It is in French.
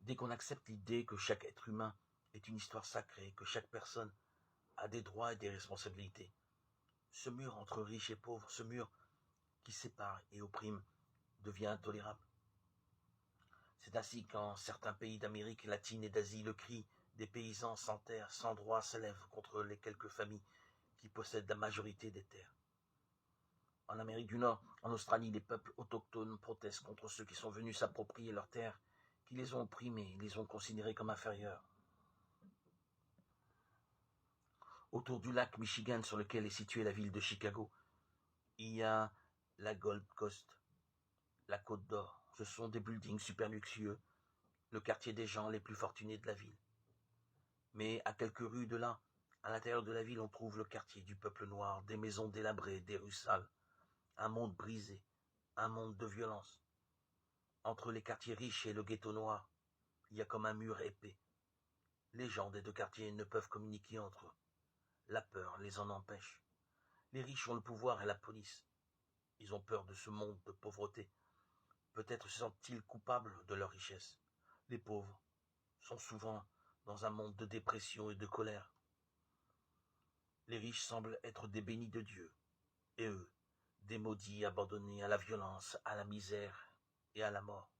Dès qu'on accepte l'idée que chaque être humain est une histoire sacrée, que chaque personne a des droits et des responsabilités, ce mur entre riches et pauvres, ce mur qui sépare et opprime, devient intolérable. C'est ainsi qu'en certains pays d'Amérique latine et d'Asie, le cri des paysans sans terre, sans droit s'élève contre les quelques familles qui possèdent la majorité des terres. En Amérique du Nord, en Australie, les peuples autochtones protestent contre ceux qui sont venus s'approprier leurs terres, qui les ont opprimés, les ont considérés comme inférieurs. Autour du lac Michigan sur lequel est située la ville de Chicago, il y a la Gold Coast, la Côte d'Or. Ce sont des buildings super luxueux, le quartier des gens les plus fortunés de la ville. Mais à quelques rues de là, à l'intérieur de la ville, on trouve le quartier du peuple noir, des maisons délabrées, des rues sales, un monde brisé, un monde de violence. Entre les quartiers riches et le ghetto noir, il y a comme un mur épais. Les gens des deux quartiers ne peuvent communiquer entre eux. La peur les en empêche. Les riches ont le pouvoir et la police. Ils ont peur de ce monde de pauvreté. Peut-être se sentent-ils coupables de leur richesse. Les pauvres sont souvent dans un monde de dépression et de colère. Les riches semblent être des bénis de Dieu, et eux, des maudits abandonnés à la violence, à la misère et à la mort.